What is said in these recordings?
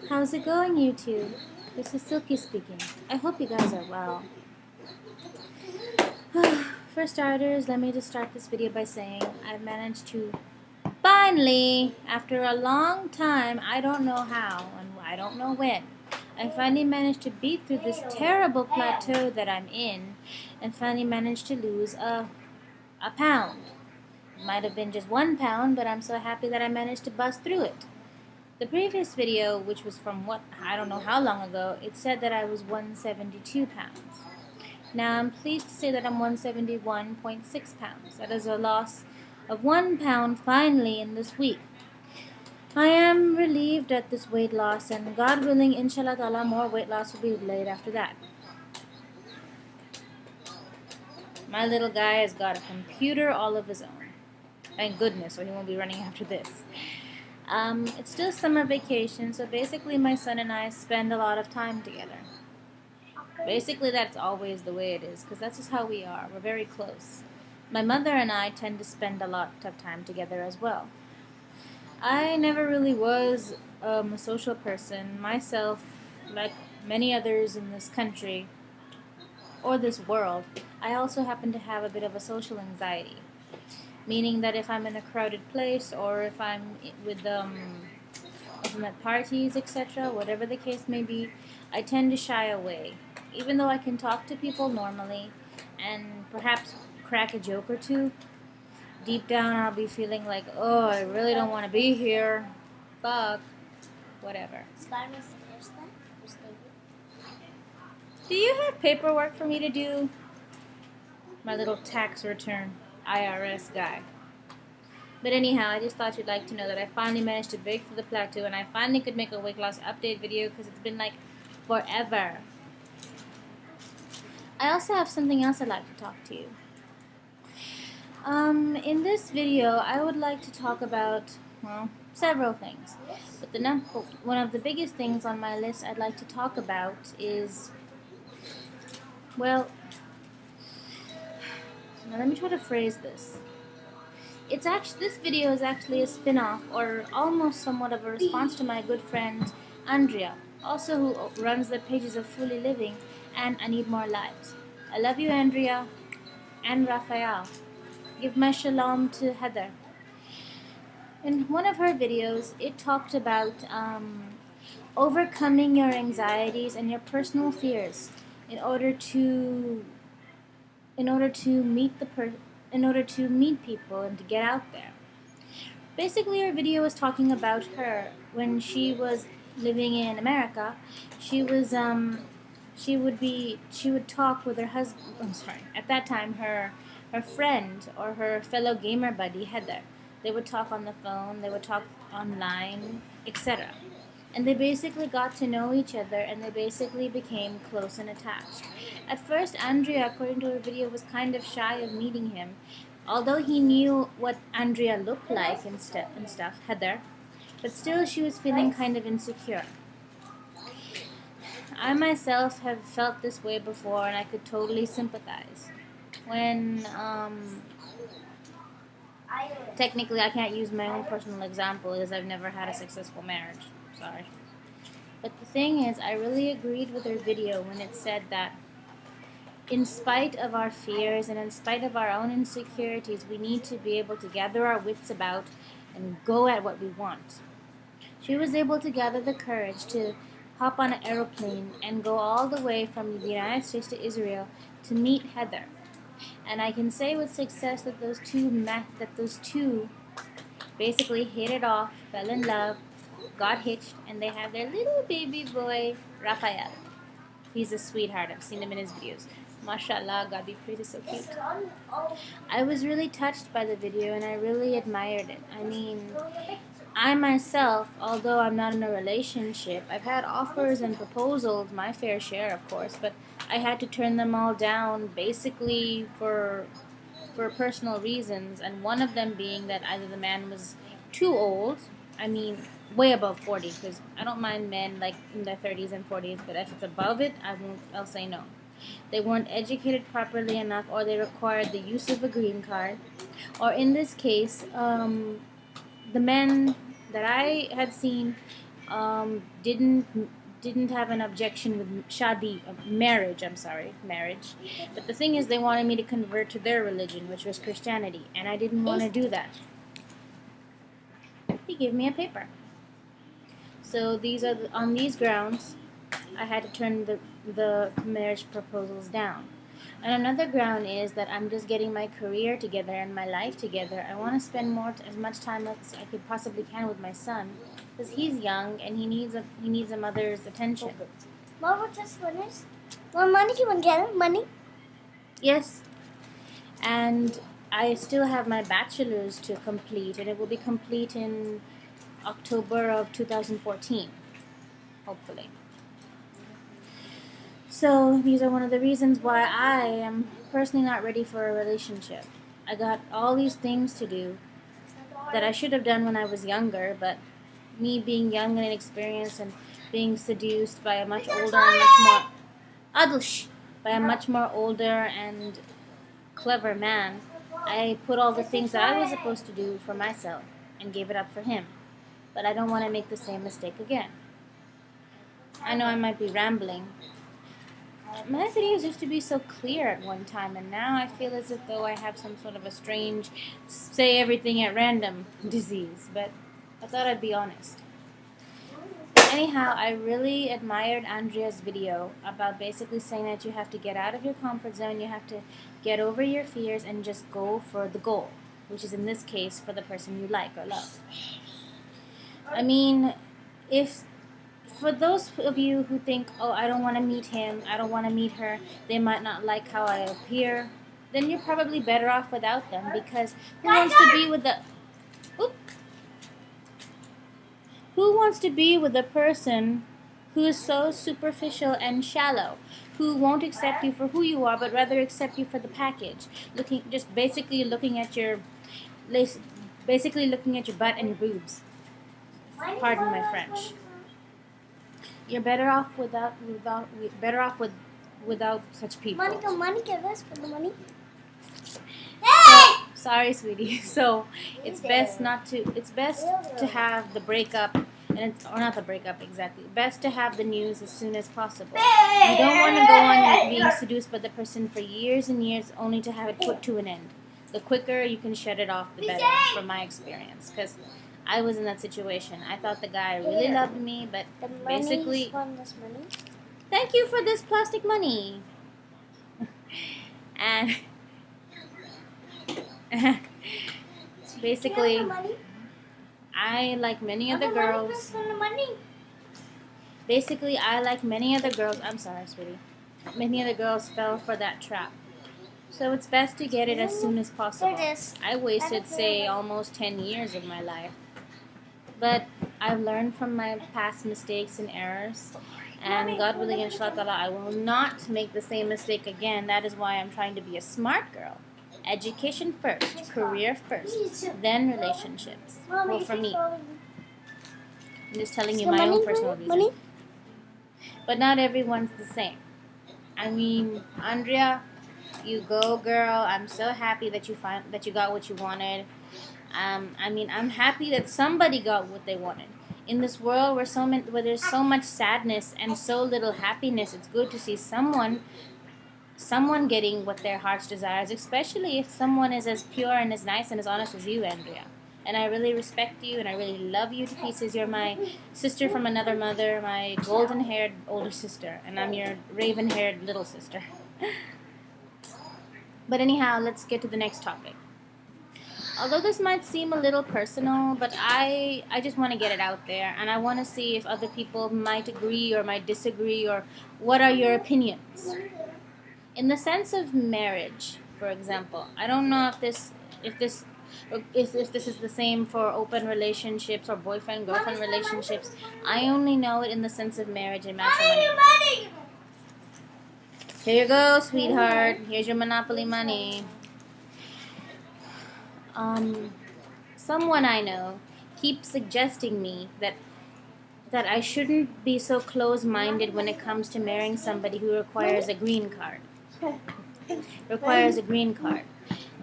How's it going, YouTube? This is Silky speaking. I hope you guys are well. For starters, let me just start this video by saying I've managed to finally, after a long time, I don't know how and I don't know when, I finally managed to beat through this terrible plateau that I'm in and finally managed to lose a pound. It might have been just 1 pound, but I'm so happy that I managed to bust through it. The previous video, which was from I don't know how long ago, it said that I was 172 pounds. Now I'm pleased to say that I'm 171.6 pounds. That is a loss of 1 pound finally in this week. I am relieved at this weight loss, and God willing, inshallah ta'ala, more weight loss will be laid after that. My little guy has got a computer all of his own. Thank goodness, so he won't be running after this. It's still summer vacation, so basically my son and I spend a lot of time together. Basically that's always the way it is, because that's just how we are. We're very close. My mother and I tend to spend a lot of time together as well. I never really was a social person myself, like many others in this country or this world. I also happen to have a bit of a social anxiety. Meaning that if I'm in a crowded place or if I'm with if I'm at parties, etc., whatever the case may be, I tend to shy away. Even though I can talk to people normally and perhaps crack a joke or two, deep down I'll be feeling like, oh, I really don't want to be here. Fuck. Whatever. Do you have paperwork for me to do? My little tax return. IRS guy. But anyhow, I just thought you'd like to know that I finally managed to break through the plateau and I finally could make a weight loss update video because it's been like forever. I also have something else I'd like to talk to you. In this video, I would like to talk about, well, several things. But one of the biggest things on my list I'd like to talk about is, well, now let me try to phrase this. This video is actually a spin-off or almost somewhat of a response to my good friend Andrea, also who runs the pages of Fully Living and Ineedmorelives. I love you, Andrea and Raphael. Give my shalom to Heather. In one of her videos, it talked about overcoming your anxieties and your personal fears in order to meet people and to get out there. Basically, her video was talking about her when she was living in America. She would talk with her husband. I'm sorry. At that time, her friend or her fellow gamer buddy Heather. They would talk on the phone. They would talk online, etc. And they basically got to know each other, and they basically became close and attached. At first, Andrea, according to her video, was kind of shy of meeting him, although he knew what Andrea looked like and stuff, Heather, but still she was feeling kind of insecure. I myself have felt this way before, and I could totally sympathize. When, technically I can't use my own personal example because I've never had a successful marriage. Sorry. But the thing is, I really agreed with her video when it said that in spite of our fears and in spite of our own insecurities, we need to be able to gather our wits about and go at what we want. She was able to gather the courage to hop on an aeroplane and go all the way from the United States to Israel to meet Heather. And I can say with success that those two basically hit it off, fell in love, got hitched, and they have their little baby boy, Raphael. He's a sweetheart. I've seen him in his videos. MashaAllah, God be praised, so cute. I was really touched by the video and I really admired it. I mean, I myself, although I'm not in a relationship, I've had offers and proposals, my fair share of course, but I had to turn them all down basically for personal reasons, and one of them being that either the man was too old, I mean way above 40, because I don't mind men like in their 30s and 40s, but if it's above it, I'll say no. They weren't educated properly enough, or they required the use of a green card, or in this case, the men that I had seen didn't have an objection with marriage. But the thing is, they wanted me to convert to their religion, which was Christianity, and I didn't want to do that. He gave me a paper. So on these grounds, I had to turn the marriage proposals down. And another ground is that I'm just getting my career together and my life together. I want to spend as much time as I could possibly can with my son, because he's young and he needs a mother's attention. Mom, what's this finish? Mom, money, you want to get it? Money? Yes. And I still have my bachelor's to complete, and it will be complete in October of 2014, hopefully. So these are one of the reasons why I am personally not ready for a relationship. I got all these things to do that I should have done when I was younger, but me being young and inexperienced and being seduced by a much older and clever man, I put all the things that I was supposed to do for myself and gave it up for him. But I don't want to make the same mistake again. I know I might be rambling. My videos used to be so clear at one time, and now I feel as if though I have some sort of a strange say everything at random disease, but I thought I'd be honest. Anyhow, I really admired Andrea's video about basically saying that you have to get out of your comfort zone, you have to get over your fears and just go for the goal, which is in this case for the person you like or love. I mean, for those of you who think, oh, I don't want to meet him, I don't want to meet her, they might not like how I appear, then you're probably better off without them, because who wants to be with a person who is so superficial and shallow, who won't accept you for who you are, but rather accept you for the package, basically looking at your butt and your boobs. Pardon my French. You're better off without such people. Monica, where's for the money? Sorry, sweetie. So it's best to have the breakup, or not the breakup exactly. Best to have the news as soon as possible. You don't want to go on being seduced by the person for years and years only to have it put to an end. The quicker you can shut it off, the better, from my experience. Because I was in that situation. I thought the guy really loved me, but basically... Thank you for this plastic money. And... basically, I like many other girls. I'm sorry, sweetie. Many other girls fell for that trap. So it's best to get it as soon as possible. I wasted, say, almost 10 years of my life. But I've learned from my past mistakes and errors. And God willing, inshallah, I will not make the same mistake again. That is why I'm trying to be a smart girl. Education first, career first, then relationships. Well, for me. I'm just telling you my own personal reason. But not everyone's the same. I mean, Andrea, you go, girl. I'm so happy that you got what you wanted. I mean, I'm happy that somebody got what they wanted. In this world where there's so much sadness and so little happiness, it's good to see someone getting what their heart's desires, especially if someone is as pure and as nice and as honest as you, Andrea. And I really respect you, and I really love you to pieces. You're my sister from another mother, my golden-haired older sister, and I'm your raven-haired little sister. But anyhow, let's get to the next topic. Although this might seem a little personal, but I just want to get it out there, and I want to see if other people might agree or might disagree, or what are your opinions. In the sense of marriage, for example, I don't know if this is the same for open relationships or boyfriend-girlfriend relationships. I only know it in the sense of marriage and matrimony. Here you go, sweetheart. Here's your Monopoly money. Someone I know keeps suggesting me that I shouldn't be so close-minded when it comes to marrying somebody who requires a green card.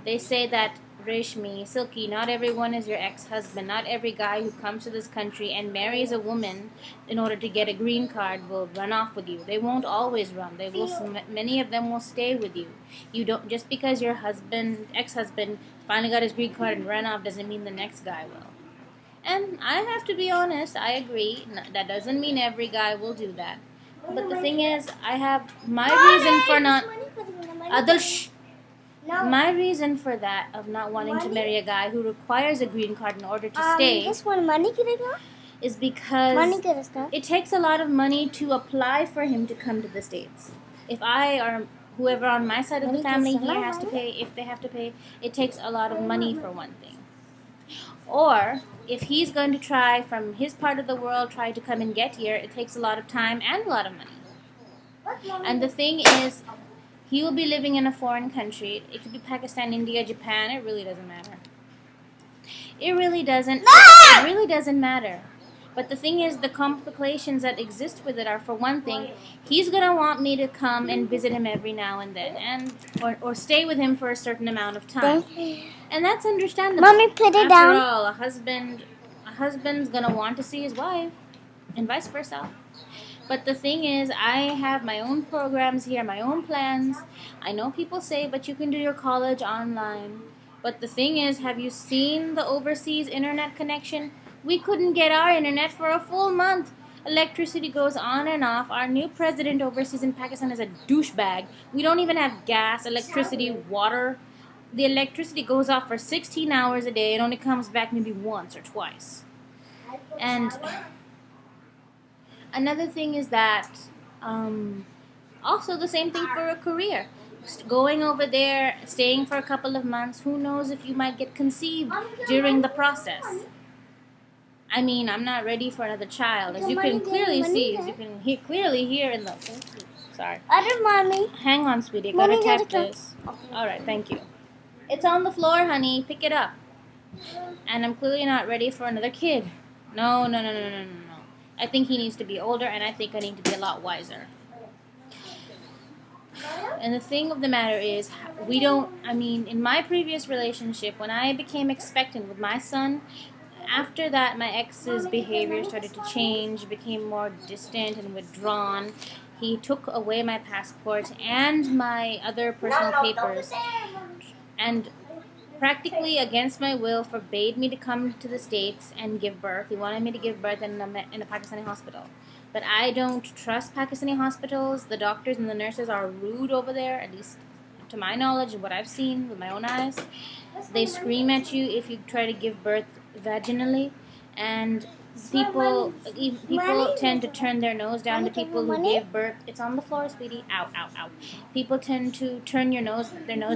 They say that Rishmi, Silky, not everyone is your ex-husband. Not every guy who comes to this country and marries a woman in order to get a green card will run off with you. They won't always run. They will. Many of them will stay with you. You don't just because your ex-husband, finally got his green card and ran off doesn't mean the next guy will. And I have to be honest. I agree. That doesn't mean every guy will do that. But the thing is, I have my reason for not. Adil, No. my reason for that of not wanting to marry a guy who requires a green card in order to stay This one money गिरेगा? is because Money गिरेगा? it takes a lot of money to apply for him to come to the States. If I or whoever on my side of the family here has to pay, if they have to pay, it takes a lot of money for one thing. Or if he's going to try from his part of the world, try to come and get here, it takes a lot of time and a lot of money. And the thing is, he will be living in a foreign country. It could be Pakistan, India, Japan. It really doesn't matter. It really doesn't. It really doesn't matter. But the thing is, the complications that exist with it are, for one thing, he's gonna want me to come and visit him every now and then, and or stay with him for a certain amount of time, and that's understandable. Mommy, put it After down. all, a husband's gonna want to see his wife, and vice versa. But the thing is, I have my own programs here, my own plans. I know people say, but you can do your college online. But the thing is, have you seen the overseas internet connection? We couldn't get our internet for a full month. Electricity goes on and off. Our new president overseas in Pakistan is a douchebag. We don't even have gas, electricity, water. The electricity goes off for 16 hours a day. It only comes back maybe once or twice. And another thing is that also the same thing for a career. Going over there, staying for a couple of months, who knows if you might get conceived during the process. I mean, I'm not ready for another child, as you can clearly see, as you can clearly hear in the. Sorry. Other mommy. Hang on, sweetie. Gotta tap this. All right, thank you. It's on the floor, honey. Pick it up. And I'm clearly not ready for another kid. No. I think he needs to be older, and I think I need to be a lot wiser. And the thing of the matter is, in my previous relationship, when I became expectant with my son, after that, my ex's behavior started to change, became more distant and withdrawn. He took away my passport and my other personal papers, and practically against my will forbade me to come to the States and give birth. He wanted me to give birth in a Pakistani hospital. But I don't trust Pakistani hospitals. The doctors and the nurses are rude over there, at least to my knowledge and what I've seen with my own eyes. They scream at you if you try to give birth vaginally, and people tend to turn their nose down to people who give birth. It's on the floor, sweetie. Ow. People tend to turn their nose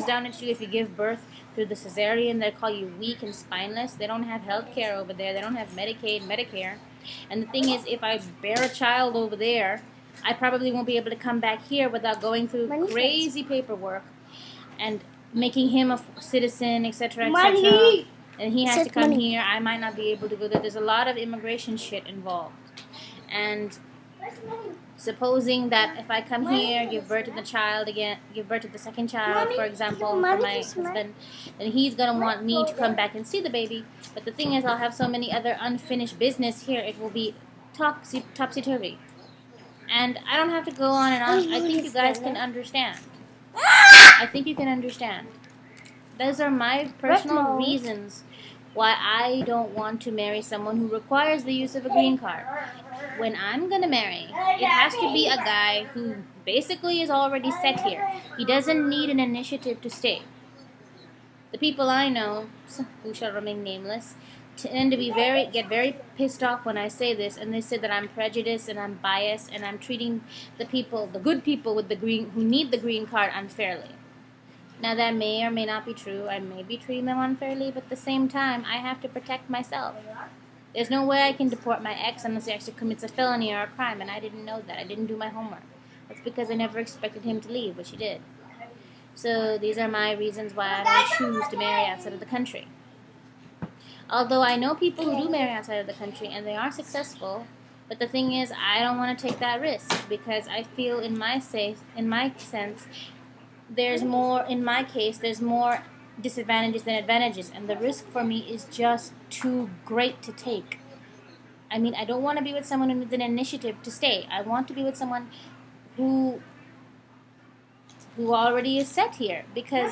down at you if you give birth through the cesarean. They call you weak and spineless. They don't have health care over there. They don't have Medicaid, Medicare. And the thing is, if I bear a child over there, I probably won't be able to come back here without going through crazy paperwork and making him a citizen, etc., etc. And he has to come here. I might not be able to go there. There's a lot of immigration shit involved. And supposing that if I come here, give birth to the second child, for example, for my husband, then he's going to want me to come back and see the baby. But the thing is, I'll have so many other unfinished business here, it will be topsy-turvy. And I don't have to go on and on. I think you guys can understand. I think you can understand. Those are my personal reasons why I don't want to marry someone who requires the use of a green card. When I'm going to marry, it has to be a guy who basically is already set here. He doesn't need an initiative to stay. The people I know, who shall remain nameless, tend to get very pissed off when I say this, and they say that I'm prejudiced and I'm biased and I'm treating the good people with who need the green card unfairly. Now, that may or may not be true. I may be treating them unfairly, but at the same time, I have to protect myself. There's no way I can deport my ex unless he actually commits a felony or a crime, and I didn't know that. I didn't do my homework. That's because I never expected him to leave, which he did. So these are my reasons why I don't choose to marry outside of the country. Although I know people who do marry outside of the country, and they are successful, but the thing is, I don't want to take that risk, because I feel in my sense, there's more disadvantages than advantages, and the risk for me is just too great to take. I mean, I don't want to be with someone who needs an initiative to stay. I want to be with someone who already is set here, because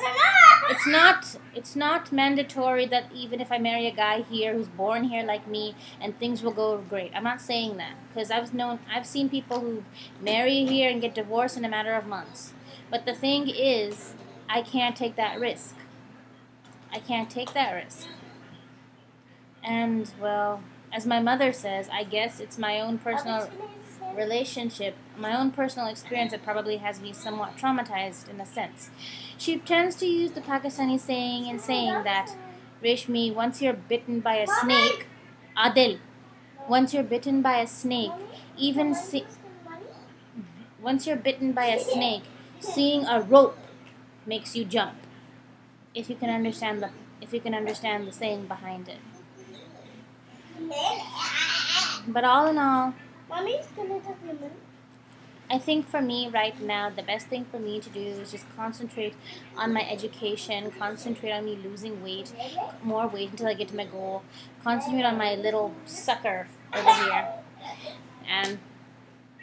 it's not mandatory that even if I marry a guy here who's born here like me and things will go great. I'm not saying that, because I've seen people who marry here and get divorced in a matter of months. But the thing is, I can't take that risk. I can't take that risk. And, well, as my mother says, I guess it's my own personal relationship, my own personal experience that probably has me somewhat traumatized in a sense. She tends to use the Pakistani saying in saying that, Reshmi, once you're bitten by a snake, Adil, once you're bitten by a snake, once you're bitten by a snake, seeing a rope makes you jump. If you can understand the saying behind it. But all in all, I think for me right now, the best thing for me to do is just concentrate on my education, concentrate on me losing weight, more weight until I get to my goal, concentrate on my little sucker over here, and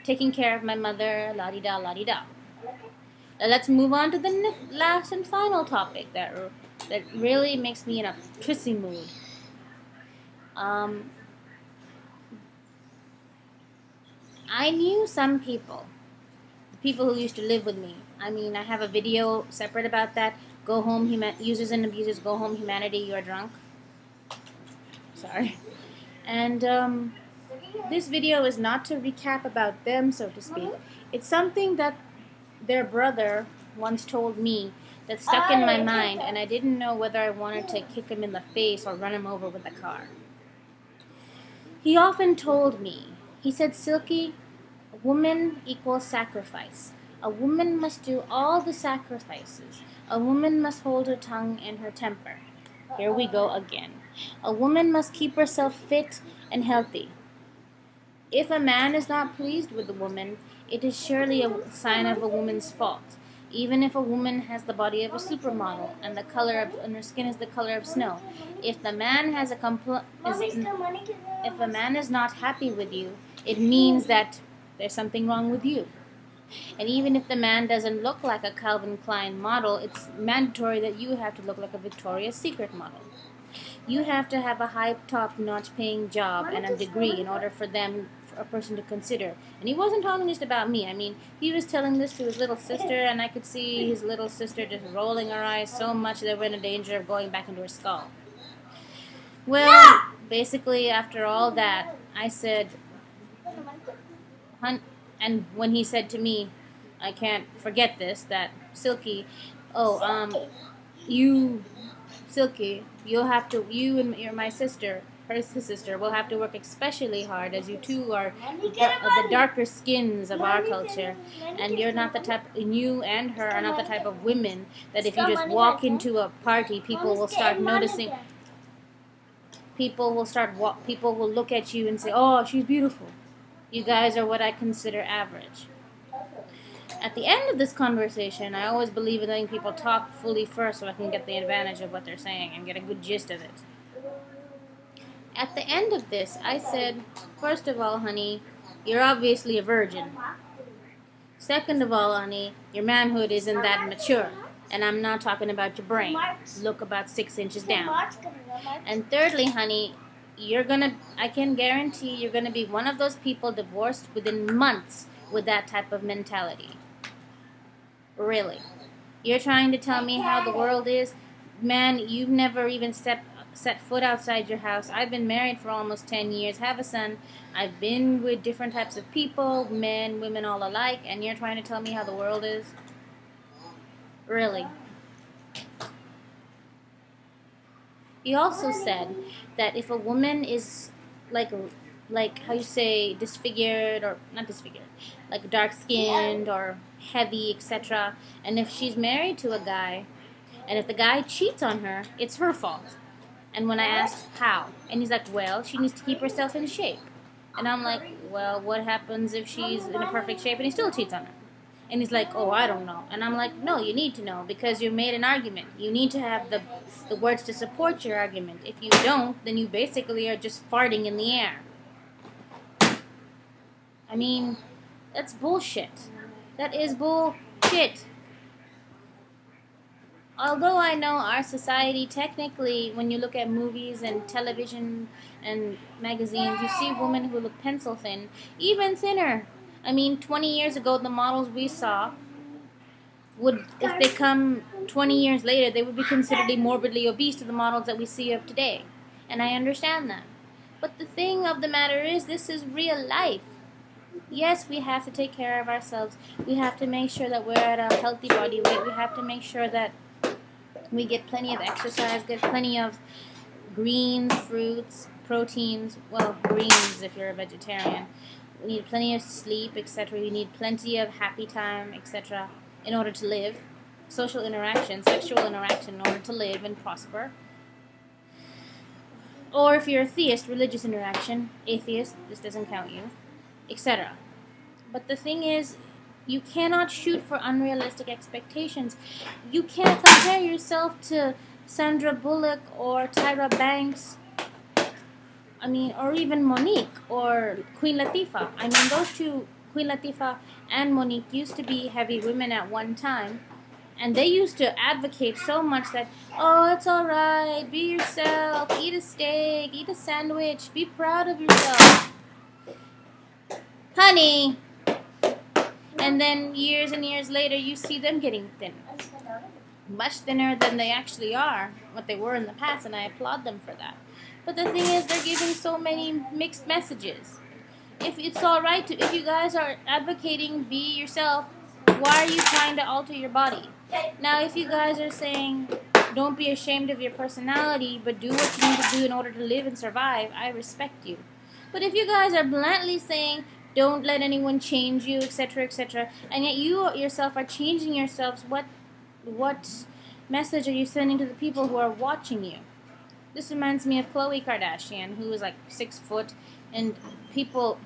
taking care of my mother, la-di-da, la-di-da. Let's move on to the last and final topic that really makes me in a pissy mood. I knew some people who used to live with me. I mean, I have a video separate about that. Go home, users and abusers. Go home, humanity. You're drunk. Sorry. And this video is not to recap about them, so to speak. It's something that their brother once told me that stuck in my mind, and I didn't know whether I wanted to kick him in the face or run him over with a car. He often told me, he said, Silky, woman equals sacrifice. A woman must do all the sacrifices. A woman must hold her tongue and her temper. Here we go again. A woman must keep herself fit and healthy. If a man is not pleased with a woman, it is surely a sign of a woman's fault. Even if a woman has the body of a supermodel and her skin is the color of snow, if the man has if a man is not happy with you, it means that there's something wrong with you. And even if the man doesn't look like a Calvin Klein model, it's mandatory that you have to look like a Victoria's Secret model. You have to have a high top-notch paying job and a degree in order for a person to consider. And he wasn't talking just about me. I mean, he was telling this to his little sister, and I could see his little sister just rolling her eyes so much they were in danger of going back into her skull. Well, basically, after all that, I said, and when he said to me, I can't forget this, that Silky, Silky, you and my sister, his sister, will have to work especially hard, as you two are the darker skins of our culture, and you and her are not the type of women that if you just walk into a party, people will start noticing. People will look at you and say, "Oh, she's beautiful." You guys are what I consider average. At the end of this conversation, I always believe in letting people talk fully first so I can get the advantage of what they're saying and get a good gist of it. At the end of this, I said, first of all, honey, you're obviously a virgin. Second of all, honey, your manhood isn't that mature. And I'm not talking about your brain. Look about 6 inches down. And thirdly, honey, I can guarantee you're gonna be one of those people divorced within months with that type of mentality. Really. You're trying to tell me how the world is? Man, you've never even set foot outside your house. I've been married for almost 10 years, have a son. I've been with different types of people, men, women, all alike, and you're trying to tell me how the world is? Really. He also said that if a woman is like how you say disfigured, or not disfigured, like dark-skinned or heavy, etc., and if she's married to a guy, and if the guy cheats on her, it's her fault. And when I asked how, and he's like, well, she needs to keep herself in shape. And I'm like, well, what happens if she's in a perfect shape and he still cheats on her? And he's like, oh, I don't know. And I'm like, no, you need to know because you made an argument. You need to have the words to support your argument. If you don't, then you basically are just farting in the air. I mean, that's bullshit. That is bullshit. Although I know our society, technically, when you look at movies and television and magazines, you see women who look pencil thin, even thinner. I mean, 20 years ago, the models we saw would, if they come 20 years later, they would be considered morbidly obese to the models that we see of today. And I understand that. But the thing of the matter is, this is real life. Yes, we have to take care of ourselves. We have to make sure that we're at a healthy body weight. We have to make sure that we get plenty of exercise, get plenty of greens, fruits, proteins. Well, greens if you're a vegetarian. We need plenty of sleep, etc. We need plenty of happy time, etc. in order to live. Social interaction, sexual interaction in order to live and prosper. Or if you're a theist, religious interaction. Atheist, this doesn't count you, etc. But the thing is, you cannot shoot for unrealistic expectations. You can't compare yourself to Sandra Bullock or Tyra Banks. I mean, or even Monique or Queen Latifah. I mean, those two, Queen Latifah and Monique, used to be heavy women at one time. And they used to advocate so much that, oh, it's all right, be yourself, eat a steak, eat a sandwich, be proud of yourself. Honey. And then years and years later, you see them getting thin. Much thinner than they actually are, what they were in the past, and I applaud them for that. But the thing is, they're giving so many mixed messages. If it's all right to, if you guys are advocating be yourself, why are you trying to alter your body? Now, if you guys are saying don't be ashamed of your personality, but do what you need to do in order to live and survive, I respect you. But if you guys are bluntly saying don't let anyone change you, etc., etc., and yet you yourself are changing yourselves, what message are you sending to the people who are watching you? This reminds me of Khloe Kardashian, who is like 6 foot, and people,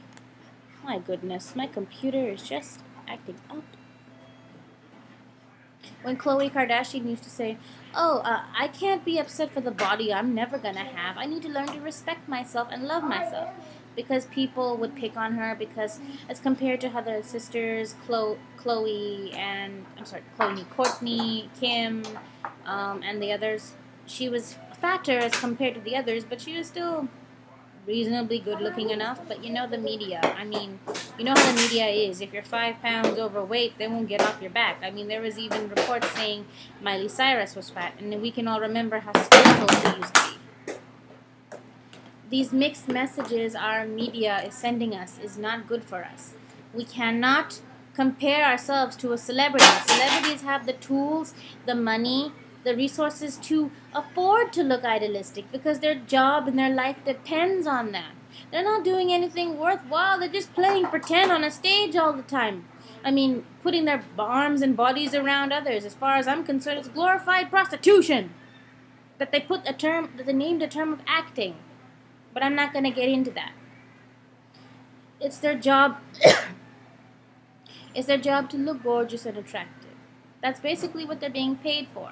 my goodness, my computer is just acting up. When Khloe Kardashian used to say, oh, I can't be upset for the body I'm never gonna have. I need to learn to respect myself and love myself. Because people would pick on her because as compared to other sisters, Khloe, Courtney, Kim, and the others, she was fatter as compared to the others, but she was still reasonably good looking enough. But you know the media, I mean, you know how the media is. If you're 5 pounds overweight, they won't get off your back. I mean, there was even reports saying Miley Cyrus was fat, and we can all remember how skeletal she used to be. These mixed messages our media is sending us is not good for us. We cannot compare ourselves to a celebrity. Celebrities have the tools, the money, the resources to afford to look idealistic because their job and their life depends on that. They're not doing anything worthwhile. They're just playing pretend on a stage all the time. I mean, putting their arms and bodies around others. As far as I'm concerned, it's glorified prostitution. That they named a term of acting. But I'm not going to get into that. It's their job. It's their job to look gorgeous and attractive. That's basically what they're being paid for.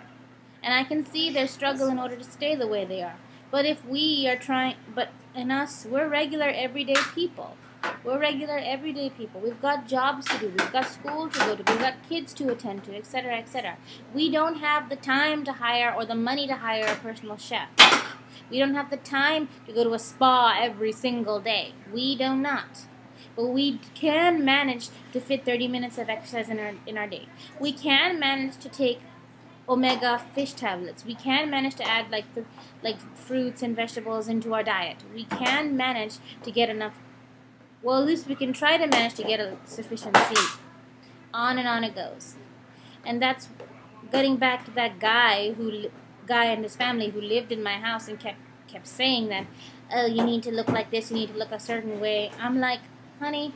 And I can see their struggle in order to stay the way they are. But if we are trying, but in us, we're regular everyday people. We're regular everyday people. We've got jobs to do. We've got school to go to. We've got kids to attend to, etc., etc. We don't have the time to hire or the money to hire a personal chef. We don't have the time to go to a spa every single day. We do not. But we can manage to fit 30 minutes of exercise in our day. We can manage to take omega fish tablets. We can manage to add like fruits and vegetables into our diet. We can manage to get enough. Well, at least we can try to manage to get a sufficient sleep. On and on it goes. And that's getting back to that guy and his family who lived in my house and kept saying that, oh, you need to look like this, you need to look a certain way. I'm like, honey,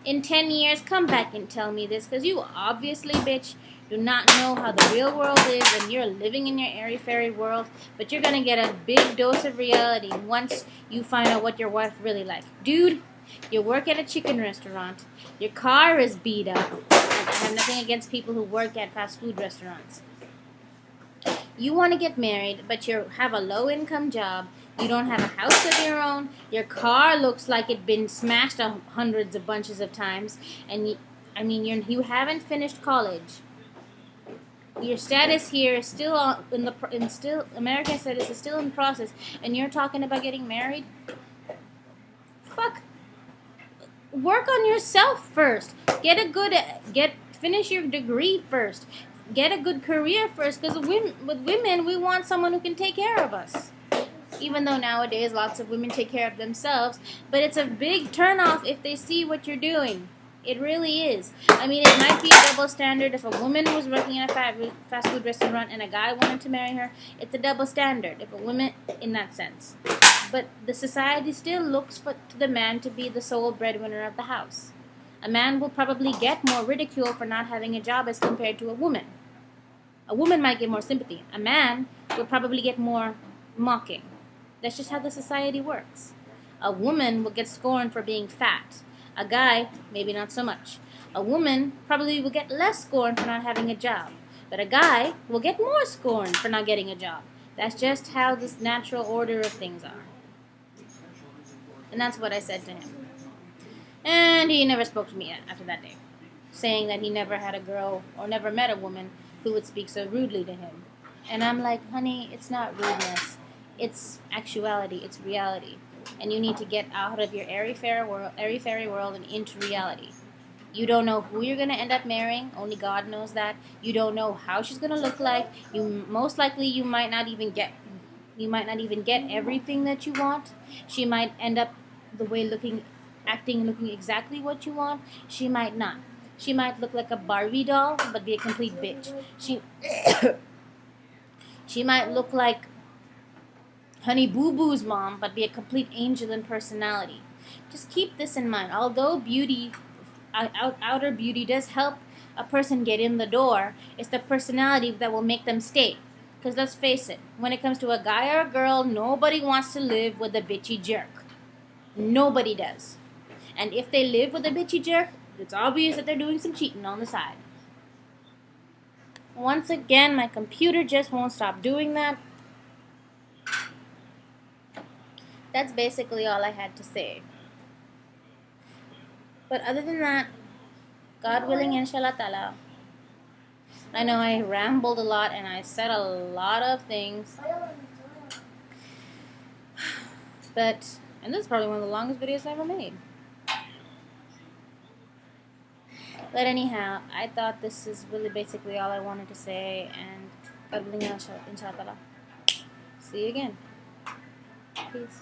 in 10 years, come back and tell me this, because you obviously, bitch, do not know how the real world is, and you're living in your airy-fairy world, but you're going to get a big dose of reality once you find out what your wife really like. Dude, you work at a chicken restaurant. Your car is beat up. And I have nothing against people who work at fast food restaurants. You want to get married, but you have a low-income job. You don't have a house of your own. Your car looks like it's been smashed hundreds of bunches of times, and you haven't finished college. Your status here is still American status is still in process, and you're talking about getting married. Fuck. Work on yourself first. Finish your degree first. Get a good career first, because with women, we want someone who can take care of us. Even though nowadays lots of women take care of themselves, but it's a big turnoff if they see what you're doing. It really is. I mean, it might be a double standard. If a woman was working in a fast food restaurant and a guy wanted to marry her, it's a double standard. If a woman, in that sense. But the society still looks to the man to be the sole breadwinner of the house. A man will probably get more ridicule for not having a job as compared to a woman. A woman might get more sympathy. A man will probably get more mocking. That's just how the society works. A woman will get scorned for being fat. A guy, maybe not so much. A woman probably will get less scorn for not having a job. But a guy will get more scorn for not getting a job. That's just how this natural order of things are. And that's what I said to him. And he never spoke to me after that day, saying that he never had a girl or never met a woman who would speak so rudely to him. And I'm like, honey, it's not rudeness. It's actuality. It's reality. And you need to get out of your airy-fairy world and into reality. You don't know who you're going to end up marrying. Only God knows that. You don't know how she's going to look like. Most likely you might not even get everything that you want. She might end up the way looking exactly what you want. She might not. She might look like a Barbie doll but be a complete bitch. She might look like Honey Boo Boo's mom but be a complete angel in personality. Just keep this in mind. Although outer beauty does help a person get in the door, it's the personality that will make them stay. Because let's face it, when it comes to a guy or a girl, nobody wants to live with a bitchy jerk. Nobody does. And if they live with a bitchy jerk, it's obvious that they're doing some cheating on the side. Once again, my computer just won't stop doing that. That's basically all I had to say. But other than that, God willing, inshallah ta'ala. I know I rambled a lot and I said a lot of things. And this is probably one of the longest videos I ever made. But anyhow, I thought this is really basically all I wanted to say. And God willing, inshallah ta'ala. See you again. Peace.